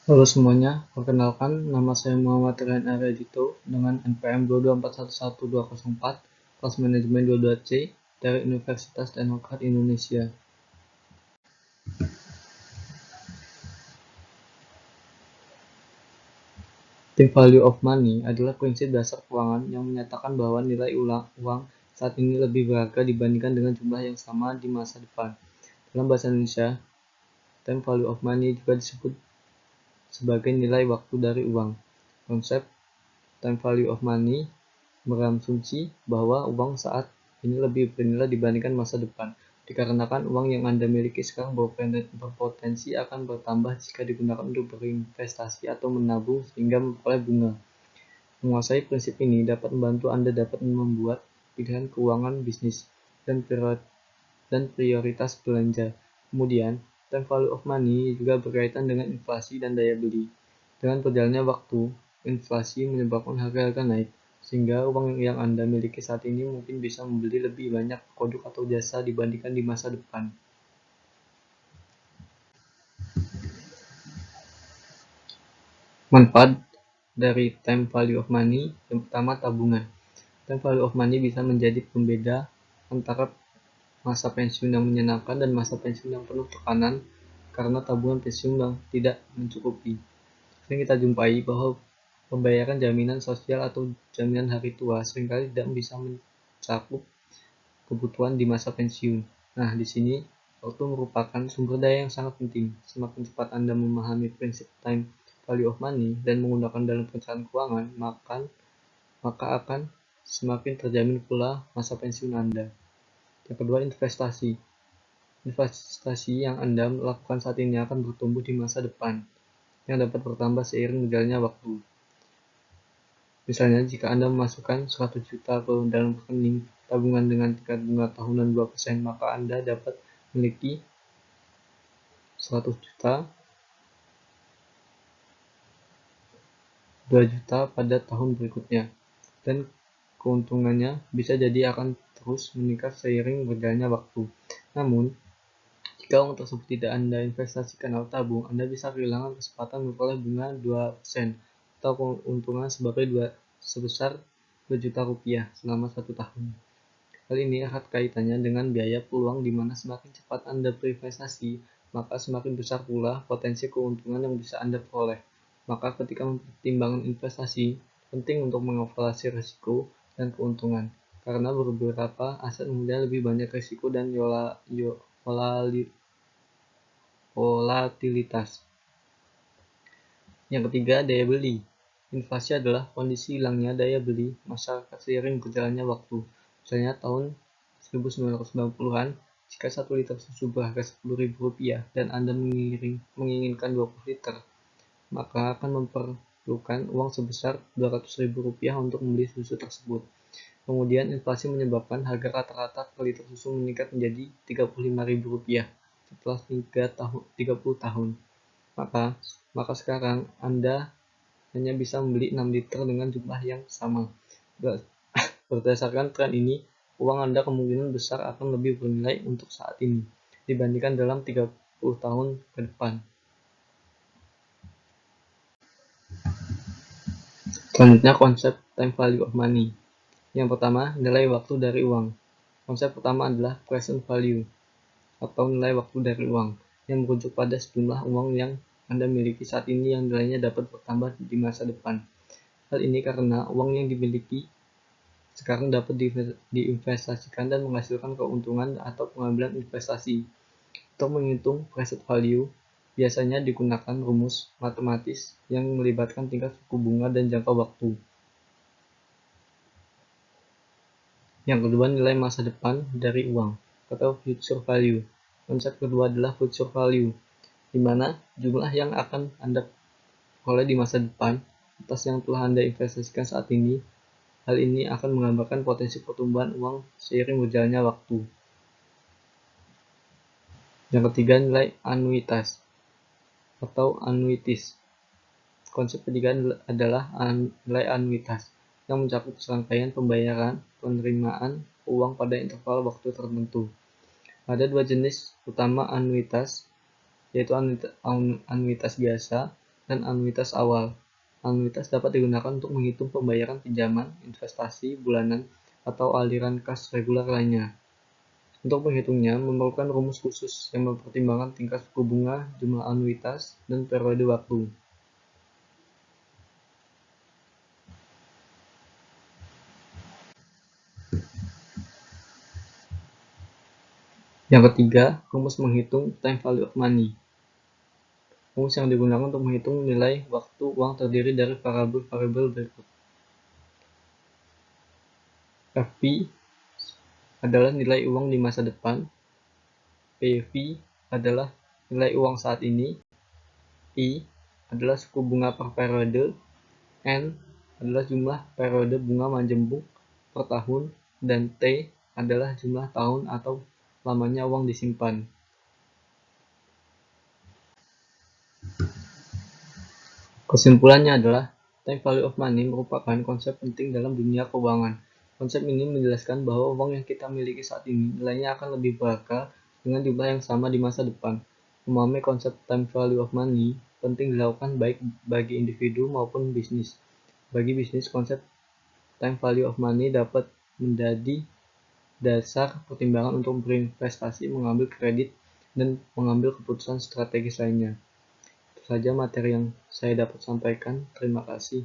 Halo semuanya, perkenalkan nama saya Muhammad Rian Aradito dengan NPM 224111204, kelas manajemen 22C dari Universitas Teknokrat Indonesia. The value of money adalah prinsip dasar keuangan yang menyatakan bahwa nilai uang saat ini lebih berharga dibandingkan dengan jumlah yang sama di masa depan. Dalam bahasa Indonesia, time value of money juga disebut sebagai nilai waktu dari uang. Konsep time value of money berasumsi bahwa uang saat ini lebih bernilai dibandingkan masa depan, dikarenakan uang yang Anda miliki sekarang berpotensi akan bertambah jika digunakan untuk berinvestasi atau menabung sehingga memperoleh bunga. Menguasai prinsip ini dapat membantu Anda dapat membuat pilihan keuangan bisnis dan prioritas belanja. Kemudian, time value of money juga berkaitan dengan inflasi dan daya beli. Dengan berjalannya waktu, inflasi menyebabkan harga-harga naik, sehingga uang yang Anda miliki saat ini mungkin bisa membeli lebih banyak produk atau jasa dibandingkan di masa depan. Manfaat dari time value of money, yang pertama tabungan. Time value of money bisa menjadi pembeda antara masa pensiun yang menyenangkan dan masa pensiun yang penuh tekanan karena tabungan pensiun yang tidak mencukupi. Sering kita jumpai bahwa pembayaran jaminan sosial atau jaminan hari tua seringkali tidak bisa mencakup kebutuhan di masa pensiun. Nah, di sini waktu merupakan sumber daya yang sangat penting. Semakin cepat Anda memahami prinsip time value of money dan menggunakan dalam perencanaan keuangan, maka akan semakin terjamin pula masa pensiun Anda. Yang kedua, investasi. Investasi yang Anda lakukan saat ini akan bertumbuh di masa depan, yang dapat bertambah seiring berjalannya waktu. Misalnya, jika Anda memasukkan 100 juta ke dalam rekening tabungan dengan tingkat bunga tahunan 2%, maka Anda dapat memiliki 100 juta, 2 juta pada tahun berikutnya. Dan keuntungannya bisa jadi akan terus meningkat seiring berjalannya waktu. Namun, jika uang tersebut tidak Anda investasikan atau tabung, Anda bisa kehilangan kesempatan memperoleh bunga 2% atau keuntungan sebesar 2 juta rupiah selama 1 tahun. Hal ini erat kaitannya dengan biaya peluang di mana semakin cepat Anda berinvestasi, maka semakin besar pula potensi keuntungan yang bisa Anda peroleh. Maka ketika mempertimbangkan investasi, penting untuk mengevaluasi risiko dan keuntungan, karena beberapa aset memiliki lebih banyak risiko dan volatilitas. Yang ketiga, daya beli. Inflasi adalah kondisi hilangnya daya beli masyarakat seiring berjalannya waktu. Misalnya tahun 1990-an, jika 1 liter susu berharga Rp10.000 dan Anda menginginkan 20 liter, maka akan memerlukan uang sebesar Rp200.000 untuk membeli susu tersebut. Kemudian inflasi menyebabkan harga rata-rata per liter susu meningkat menjadi Rp35.000 setelah 30 tahun. Maka sekarang Anda hanya bisa membeli 6 liter dengan jumlah yang sama. Berdasarkan tren ini, uang Anda kemungkinan besar akan lebih bernilai untuk saat ini dibandingkan dalam 30 tahun ke depan. Selanjutnya, konsep time value of money. Yang pertama, nilai waktu dari uang. Konsep pertama adalah present value atau nilai waktu dari uang, yang merujuk pada sejumlah uang yang Anda miliki saat ini yang nilainya dapat bertambah di masa depan. Hal ini karena uang yang dimiliki sekarang dapat diinvestasikan dan menghasilkan keuntungan atau pengambilan investasi. Untuk menghitung present value, biasanya digunakan rumus matematis yang melibatkan tingkat suku bunga dan jangka waktu. Yang kedua, nilai masa depan dari uang atau future value. Konsep kedua adalah future value, di mana jumlah yang akan Anda peroleh di masa depan atas yang telah Anda investasikan saat ini. Hal ini akan menggambarkan potensi pertumbuhan uang seiring berjalannya waktu. Yang ketiga, nilai anuitas atau annuities. Konsep ketiga adalah nilai anuitas, yang mencakup serangkaian pembayaran penerimaan uang pada interval waktu tertentu. Ada 2 jenis utama anuitas, yaitu anuitas biasa dan anuitas awal. Anuitas dapat digunakan untuk menghitung pembayaran pinjaman, investasi bulanan, atau aliran kas reguler lainnya. Untuk menghitungnya, memerlukan rumus khusus yang mempertimbangkan tingkat suku bunga, jumlah anuitas, dan periode waktu. Yang ketiga, rumus menghitung time value of money. Rumus yang digunakan untuk menghitung nilai waktu uang terdiri dari variabel berikut. FP adalah nilai uang di masa depan, PV adalah nilai uang saat ini, I adalah suku bunga per periode, N adalah jumlah periode bunga majemuk per tahun, dan T adalah jumlah tahun atau lamanya uang disimpan. Kesimpulannya adalah, time value of money merupakan konsep penting dalam dunia keuangan. Konsep ini menjelaskan bahwa uang yang kita miliki saat ini nilainya akan lebih berharga dengan jumlah yang sama di masa depan. Memahami konsep time value of money penting dilakukan baik bagi individu maupun bisnis. Bagi bisnis, konsep time value of money dapat menjadi dasar pertimbangan untuk berinvestasi, mengambil kredit, dan mengambil keputusan strategis lainnya. Itu saja materi yang saya dapat sampaikan. Terima kasih.